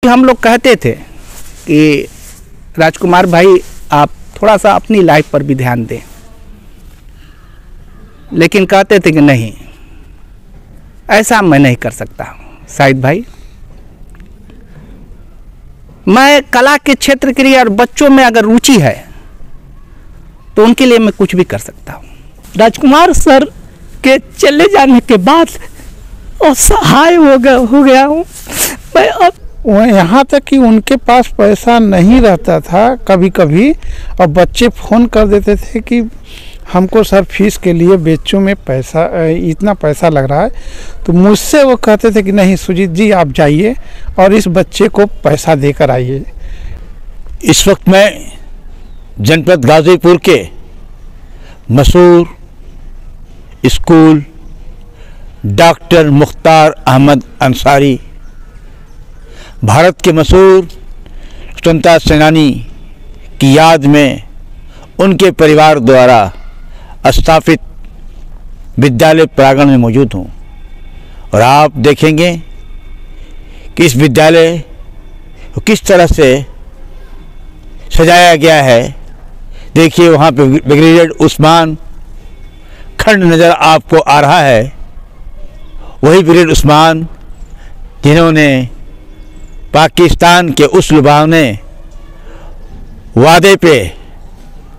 क्योंकि हम लोग कहते थे कि राजकुमार भाई आप थोड़ा सा अपनी लाइफ पर भी ध्यान दें, लेकिन कहते थे कि नहीं, ऐसा मैं नहीं कर सकता हूँ। शाहिद भाई, मैं कला के क्षेत्र के लिए और बच्चों में अगर रुचि है तो उनके लिए मैं कुछ भी कर सकता हूँ। राजकुमार सर के चले जाने के बाद असहाय हो गया हूँ मैं। अब यहाँ तक कि उनके पास पैसा नहीं रहता था कभी कभी, और बच्चे फ़ोन कर देते थे कि हमको सर फीस के लिए बच्चों में पैसा, इतना पैसा लग रहा है। तो मुझसे वो कहते थे कि नहीं सुजीत जी आप जाइए और इस बच्चे को पैसा देकर आइए। इस वक्त मैं जनपद गाजीपुर के मशहूर स्कूल डॉक्टर मुख्तार अहमद अंसारी, भारत के मशहूर स्वतंत्रता सेनानी की याद में उनके परिवार द्वारा स्थापित विद्यालय प्रांगण में मौजूद हूँ। और आप देखेंगे कि इस विद्यालय को किस तरह से सजाया गया है। देखिए वहाँ पे ब्रिगेडियर उस्मान खंड नज़र आपको आ रहा है। वही ब्रिगेडियर उस्मान जिन्होंने पाकिस्तान के उस लुभावने वादे पे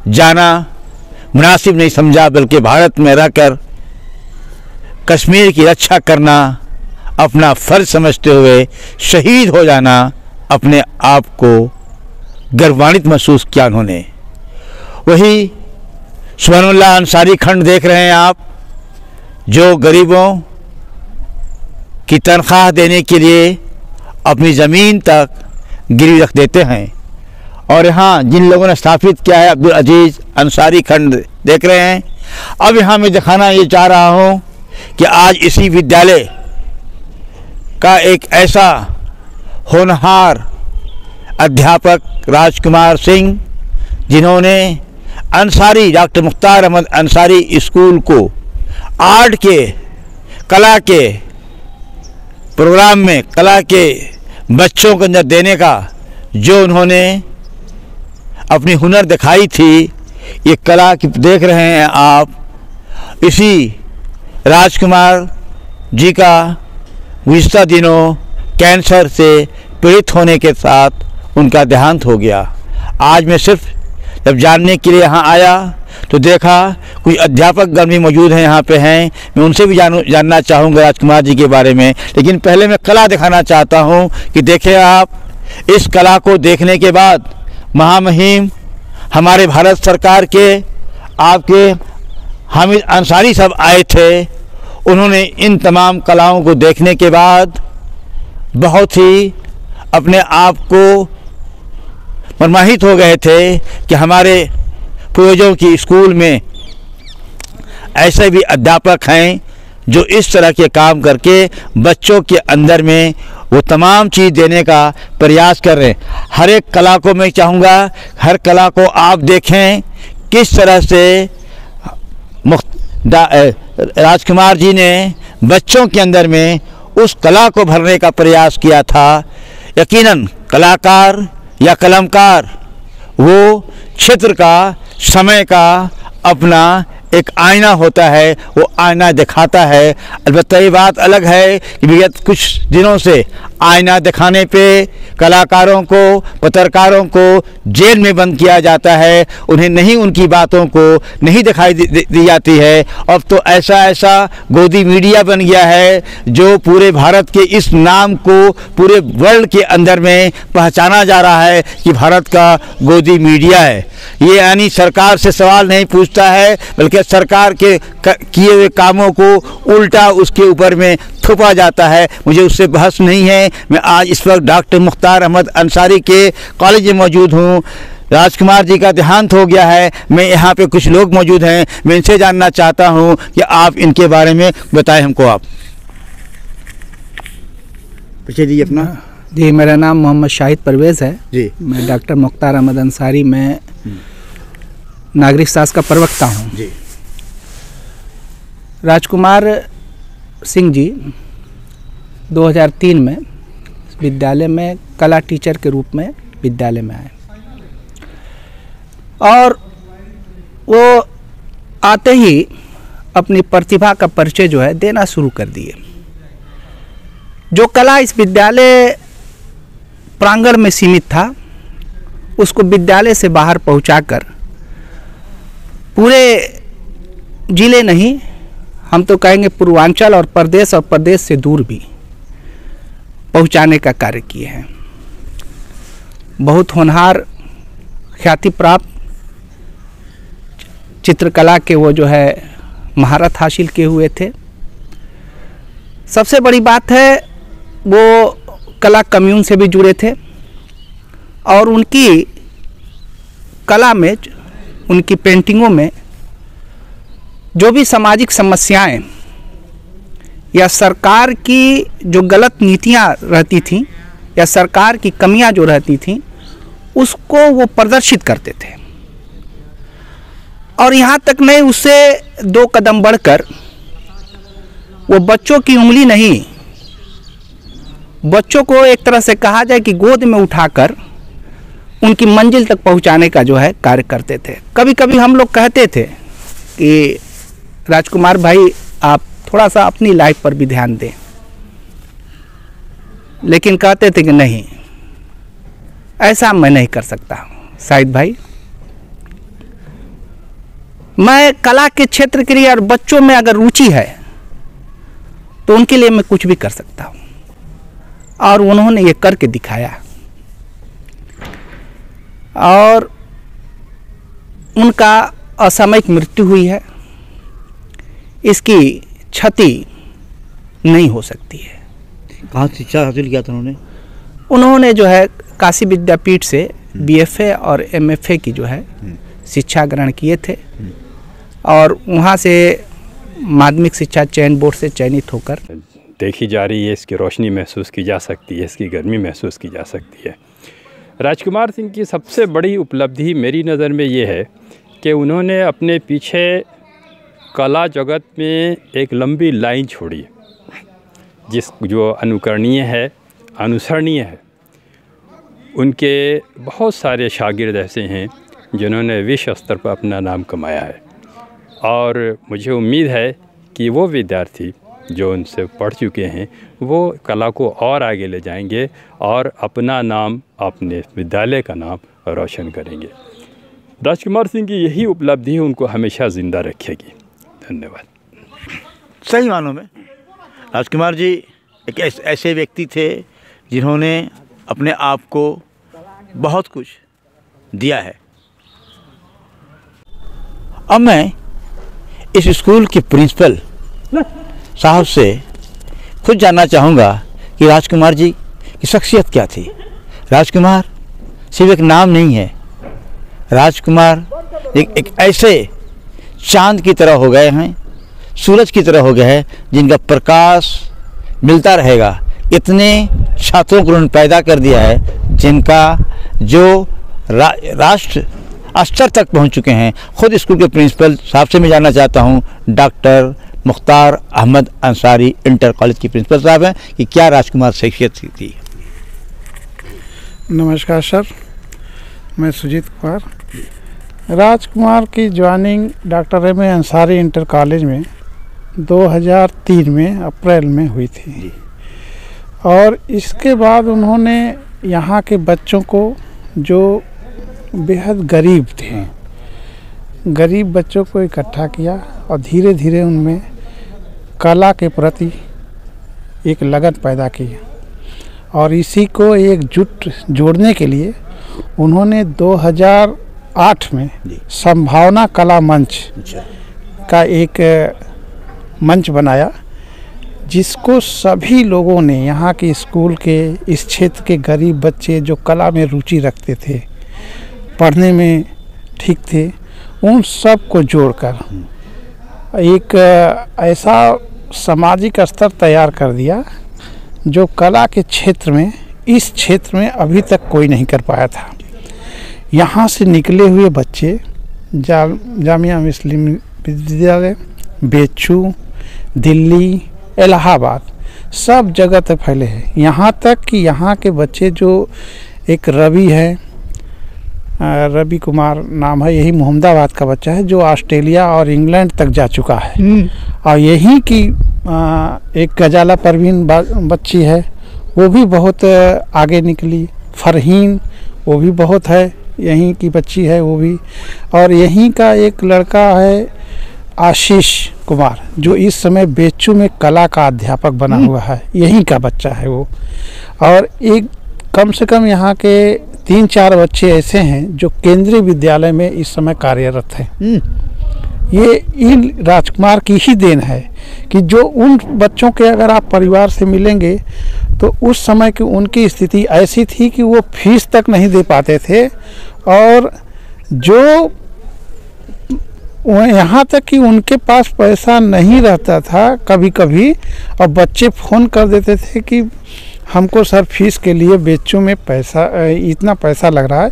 जाना मुनासिब नहीं समझा, बल्कि भारत में रहकर कश्मीर की रक्षा करना अपना फ़र्ज समझते हुए शहीद हो जाना, अपने आप को गर्वान्वित महसूस किया उन्होंने। वही सुभानुल्लाह अंसारी खंड देख रहे हैं आप, जो गरीबों की तनख्वाह देने के लिए अपनी ज़मीन तक गिरवी रख देते हैं। और यहाँ जिन लोगों ने स्थापित किया है अब्दुल अजीज़ अंसारी खंड देख रहे हैं। अब यहाँ मैं दिखाना ये चाह रहा हूँ कि आज इसी विद्यालय का एक ऐसा होनहार अध्यापक राजकुमार सिंह, जिन्होंने अंसारी डॉक्टर मुख्तार अहमद अंसारी स्कूल को आर्ट के, कला के प्रोग्राम में, कला के बच्चों के अंदर देने का जो उन्होंने अपनी हुनर दिखाई थी, ये कला की देख रहे हैं आप। इसी राजकुमार जी का गुज़िश्ता दिनों कैंसर से पीड़ित होने के साथ उनका देहांत हो गया। आज मैं सिर्फ जब जानने के लिए यहाँ आया तो देखा कुछ अध्यापक गण भी मौजूद हैं, यहाँ पे हैं। मैं उनसे भी जानना चाहूँगा राजकुमार जी के बारे में, लेकिन पहले मैं कला दिखाना चाहता हूँ कि देखें आप, इस कला को देखने के बाद महामहिम हमारे भारत सरकार के आपके हामिद अंसारी साहब आए थे। उन्होंने इन तमाम कलाओं को देखने के बाद बहुत ही अपने आप को मनमाहित हो गए थे कि हमारे पूर्वजों की स्कूल में ऐसे भी अध्यापक हैं जो इस तरह के काम करके बच्चों के अंदर में वो तमाम चीज़ देने का प्रयास कर रहे हैं। हर एक कला को मैं चाहूँगा, हर कला को आप देखें किस तरह से राजकुमार जी ने बच्चों के अंदर में उस कला को भरने का प्रयास किया था। यकीनन कलाकार या कलमकार वो क्षेत्र का, समय का अपना एक आईना होता है, वो आईना दिखाता है। अलबत्ता ये बात अलग है कि विगत कुछ दिनों से आईना दिखाने पे कलाकारों को, पत्रकारों को जेल में बंद किया जाता है, उन्हें नहीं, उनकी बातों को नहीं दिखाई दी जाती है। अब तो ऐसा गोदी मीडिया बन गया है जो पूरे भारत के इस नाम को पूरे वर्ल्ड के अंदर में पहचाना जा रहा है कि भारत का गोदी मीडिया है। ये यानी सरकार से सवाल नहीं पूछता है, बल्कि सरकार के किए हुए कामों को उल्टा उसके ऊपर में थोपा जाता है। मुझे उससे बहस नहीं है। मैं आज इस वक्त डॉक्टर मुख्तार अहमद अंसारी के कॉलेज में मौजूद हूँ। राजकुमार जी का देहांत हो गया है। मैं यहाँ पे कुछ लोग मौजूद हैं, मैं इनसे जानना चाहता हूँ कि आप इनके बारे में बताएं हमको। आप पूछिए जी अपना। जी, मेरा नाम मोहम्मद शाहिद परवेज़ है जी। मैं डॉक्टर मुख्तार अहमद अंसारी में नागरिक शास्त्र का प्रवक्ता हूँ जी। राजकुमार सिंह जी 2003 में विद्यालय में कला टीचर के रूप में विद्यालय में आए और वो आते ही अपनी प्रतिभा का परिचय जो है देना शुरू कर दिए। जो कला इस विद्यालय प्रांगण में सीमित था उसको विद्यालय से बाहर पहुंचाकर पूरे जिले नहीं, हम तो कहेंगे पूर्वांचल और प्रदेश से दूर भी पहुंचाने का कार्य किए हैं। बहुत होनहार ख्याति प्राप्त चित्रकला के वो जो है महारत हासिल किए हुए थे। सबसे बड़ी बात है वो कला कम्यून से भी जुड़े थे और उनकी कला में, उनकी पेंटिंगों में जो भी सामाजिक समस्याएं या सरकार की जो गलत नीतियां रहती थीं या सरकार की कमियां जो रहती थीं उसको वो प्रदर्शित करते थे। और यहाँ तक नहीं, उससे 2 कदम बढ़कर वो बच्चों की उंगली नहीं, बच्चों को एक तरह से कहा जाए कि गोद में उठाकर उनकी मंजिल तक पहुँचाने का जो है कार्य करते थे। कभी कभी हम लोग कहते थे कि राजकुमार भाई आप थोड़ा सा अपनी लाइफ पर भी ध्यान दें, लेकिन कहते थे कि नहीं, ऐसा मैं नहीं कर सकता शाहिद भाई। मैं कला के क्षेत्र के लिए और बच्चों में अगर रुचि है तो उनके लिए मैं कुछ भी कर सकता हूँ, और उन्होंने ये करके दिखाया। और उनका असामयिक मृत्यु हुई है, इसकी क्षति नहीं हो सकती है। कहाँ शिक्षा हासिल किया था उन्होंने जो है काशी विद्यापीठ से BFA और MFA की जो है शिक्षा ग्रहण किए थे और वहाँ से माध्यमिक शिक्षा चयन बोर्ड से चयनित होकर देखी जा रही है। इसकी रोशनी महसूस की जा सकती है, इसकी गर्मी महसूस की जा सकती है। राजकुमार सिंह की सबसे बड़ी उपलब्धि मेरी नज़र में ये है कि उन्होंने अपने पीछे कला जगत में एक लंबी लाइन छोड़ी जो अनुकरणीय है, अनुसरणीय है। उनके बहुत सारे शागिर्द ऐसे हैं जिन्होंने विश्व स्तर पर अपना नाम कमाया है और मुझे उम्मीद है कि वो विद्यार्थी जो उनसे पढ़ चुके हैं वो कला को और आगे ले जाएंगे और अपना नाम, अपने विद्यालय का नाम रोशन करेंगे। राजकुमार सिंह की यही उपलब्धि उनको हमेशा ज़िंदा रखेगी। धन्यवाद। सही मानों में राजकुमार जी एक ऐसे व्यक्ति थे जिन्होंने अपने आप को बहुत कुछ दिया है। अब मैं इस स्कूल के प्रिंसिपल साहब से खुद जानना चाहूँगा कि राजकुमार जी की शख्सियत क्या थी। राजकुमार सिर्फ एक नाम नहीं है, राजकुमार एक ऐसे चांद की तरह हो गए हैं, सूरज की तरह हो गए हैं जिनका प्रकाश मिलता रहेगा। इतने छात्रों को उन्होंने पैदा कर दिया है जिनका जो राष्ट्र स्तर तक पहुंच चुके हैं। खुद स्कूल के प्रिंसिपल साहब से मैं जानना चाहता हूं, doctor Mukhtar Ahmad Ansari inter college के प्रिंसिपल साहब हैं, कि क्या राजकुमार शख्सियत थी। नमस्कार सर, मैं सुजीत कुमार। राजकुमार की joining doctor M A Ansari inter college में 2003 में अप्रैल में हुई थी और इसके बाद उन्होंने यहाँ के बच्चों को जो बेहद गरीब थे, गरीब बच्चों को इकट्ठा किया और धीरे धीरे उनमें कला के प्रति एक लगन पैदा की और इसी को एकजुट जोड़ने के लिए उन्होंने 2008 में संभावना कला मंच का एक मंच बनाया, जिसको सभी लोगों ने, यहाँ के स्कूल के, इस क्षेत्र के गरीब बच्चे जो कला में रुचि रखते थे, पढ़ने में ठीक थे, उन सब को जोड़कर एक ऐसा सामाजिक स्तर तैयार कर दिया जो कला के क्षेत्र में, इस क्षेत्र में अभी तक कोई नहीं कर पाया था। यहाँ से निकले हुए बच्चे जामिया मुस्लिम विद्यालय, बेच्चू, दिल्ली, इलाहाबाद सब जगह तक फैले हैं। यहाँ तक कि यहाँ के बच्चे जो एक रवि है, रवि कुमार नाम है, यही मोहम्मदाबाद का बच्चा है जो ऑस्ट्रेलिया और इंग्लैंड तक जा चुका है। और यही की एक गजाला परवीन बच्ची है, वो भी बहुत आगे निकली। फरहीन वो भी बहुत है, यहीं की बच्ची है वो भी। और यहीं का एक लड़का है आशीष कुमार जो इस समय बेचू में कला का अध्यापक बना हुआ है, यहीं का बच्चा है वो। और एक कम से कम यहाँ के 3-4 बच्चे ऐसे हैं जो केंद्रीय विद्यालय में इस समय कार्यरत हैं। ये इन राजकुमार की ही देन है कि जो उन बच्चों के अगर आप परिवार से मिलेंगे तो उस समय की उनकी स्थिति ऐसी थी कि वो फीस तक नहीं दे पाते थे। और जो यहाँ तक कि उनके पास पैसा नहीं रहता था कभी कभी, और बच्चे फ़ोन कर देते थे कि हमको सर फीस के लिए बेचू में पैसा इतना पैसा लग रहा है।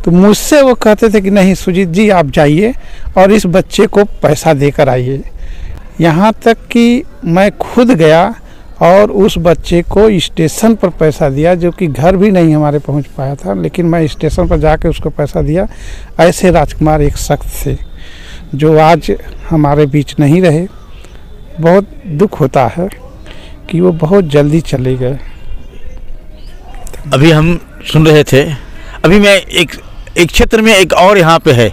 तो मुझसे वो कहते थे कि नहीं सुजीत जी आप जाइए और इस बच्चे को पैसा देकर आइए। यहाँ तक कि मैं खुद गया और उस बच्चे को स्टेशन पर पैसा दिया, जो कि घर भी नहीं हमारे पहुँच पाया था, लेकिन मैं स्टेशन पर जाके उसको पैसा दिया। ऐसे राजकुमार एक शख्स थे जो आज हमारे बीच नहीं रहे। बहुत दुख होता है कि वो बहुत जल्दी चले गए। अभी हम सुन रहे थे, अभी मैं एक क्षेत्र में एक और यहाँ पे है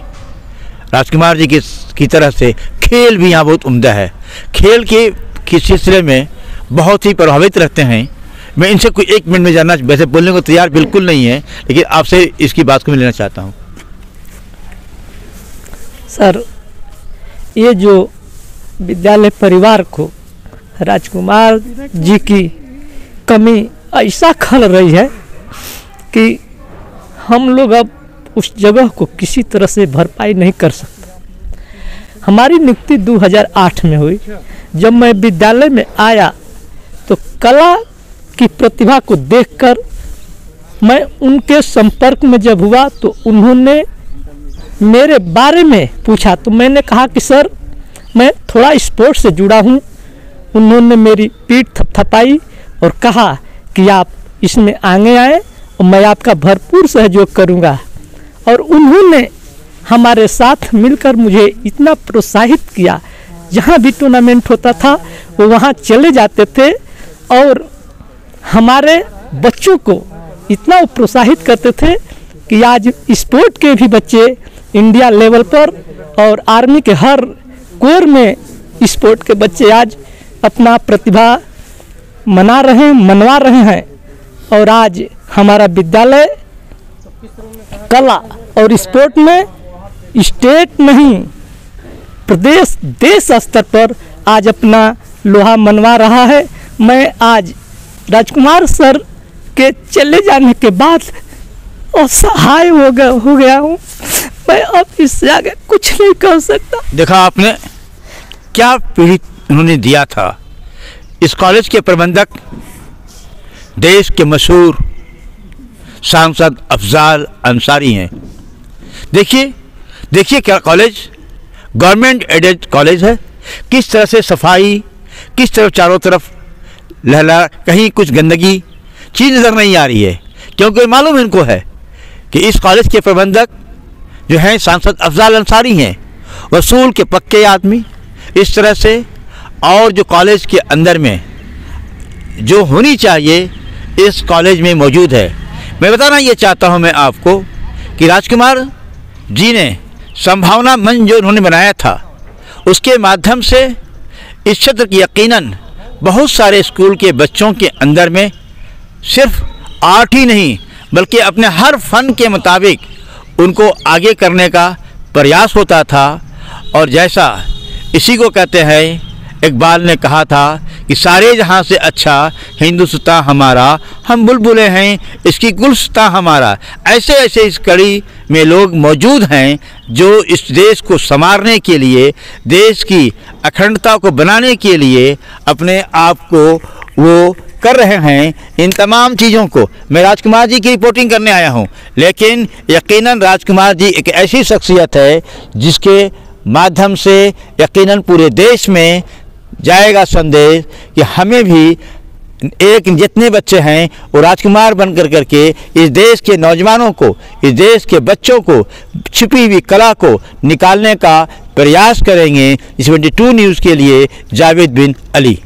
राजकुमार जी की तरह से खेल भी यहाँ बहुत उम्दा है। खेल के सिलसिले में बहुत ही प्रभावित रहते हैं। मैं इनसे कोई 1 मिनट में जानना, वैसे बोलने को तैयार बिल्कुल नहीं है, लेकिन आपसे इसकी बात को मैं लेना चाहता हूँ। सर, ये जो विद्यालय परिवार को राजकुमार जी की कमी ऐसा खल रही है कि हम लोग अब उस जगह को किसी तरह से भरपाई नहीं कर सकते। हमारी नियुक्ति 2008 में हुई। जब मैं विद्यालय में आया तो कला की प्रतिभा को देखकर मैं उनके संपर्क में जब हुआ तो उन्होंने मेरे बारे में पूछा। तो मैंने कहा कि सर मैं थोड़ा स्पोर्ट्स से जुड़ा हूँ। उन्होंने मेरी पीठ थपथपाई और कहा कि आप इसमें आगे आए और मैं आपका भरपूर सहयोग करूँगा। और उन्होंने हमारे साथ मिलकर मुझे इतना प्रोत्साहित किया, जहाँ भी टूर्नामेंट होता था वो वहाँ चले जाते थे और हमारे बच्चों को इतना प्रोत्साहित करते थे कि आज स्पोर्ट के भी बच्चे इंडिया लेवल पर और आर्मी के हर कोर में स्पोर्ट के बच्चे आज अपना प्रतिभा मनवा रहे हैं। और आज हमारा विद्यालय कला और स्पोर्ट में स्टेट नहीं प्रदेश देश स्तर पर आज अपना लोहा मनवा रहा है। मैं आज राजकुमार सर के चले जाने के बाद असहाय हो गया हूँ। मैं अब इससे आगे कुछ नहीं कर सकता। देखा आपने क्या पीढ़ी उन्होंने दिया था। इस कॉलेज के प्रबंधक देश के मशहूर सांसद अफजाल अंसारी हैं। देखिए क्या कॉलेज गवर्नमेंट एडेड कॉलेज है, किस तरह से सफाई, किस तरह चारों तरफ लहला, कहीं कुछ गंदगी चीज़ नज़र नहीं आ रही है, क्योंकि मालूम इनको है कि इस कॉलेज के प्रबंधक जो हैं सांसद अफजाल अंसारी हैं, वसूल के पक्के आदमी। इस तरह से और जो कॉलेज के अंदर में जो होनी चाहिए इस कॉलेज में मौजूद है। मैं बताना ये चाहता हूँ मैं आपको कि राजकुमार जी ने संभावना मंच जो उन्होंने बनाया था उसके माध्यम से इस क्षेत्र की यकीनन बहुत सारे स्कूल के बच्चों के अंदर में सिर्फ आर्ट ही नहीं बल्कि अपने हर फन के मुताबिक उनको आगे करने का प्रयास होता था। और जैसा इसी को कहते हैं, इकबाल ने कहा था कि सारे जहाँ से अच्छा हिंदुस्तान हमारा, हम बुलबुलें हैं इसकी गुलस्तां हमारा। ऐसे ऐसे इस कड़ी में लोग मौजूद हैं जो इस देश को संवारने के लिए, देश की अखंडता को बनाने के लिए अपने आप को वो कर रहे हैं। इन तमाम चीज़ों को मैं राजकुमार जी की रिपोर्टिंग करने आया हूँ, लेकिन यकीनन राजकुमार जी एक ऐसी शख्सियत है जिसके माध्यम से यकीनन पूरे देश में जाएगा संदेश कि हमें भी लेकिन जितने बच्चे हैं वो राजकुमार बनकर करके इस देश के नौजवानों को, इस देश के बच्चों को छिपी हुई कला को निकालने का प्रयास करेंगे। 22 न्यूज़ के लिए जावेद बिन अली।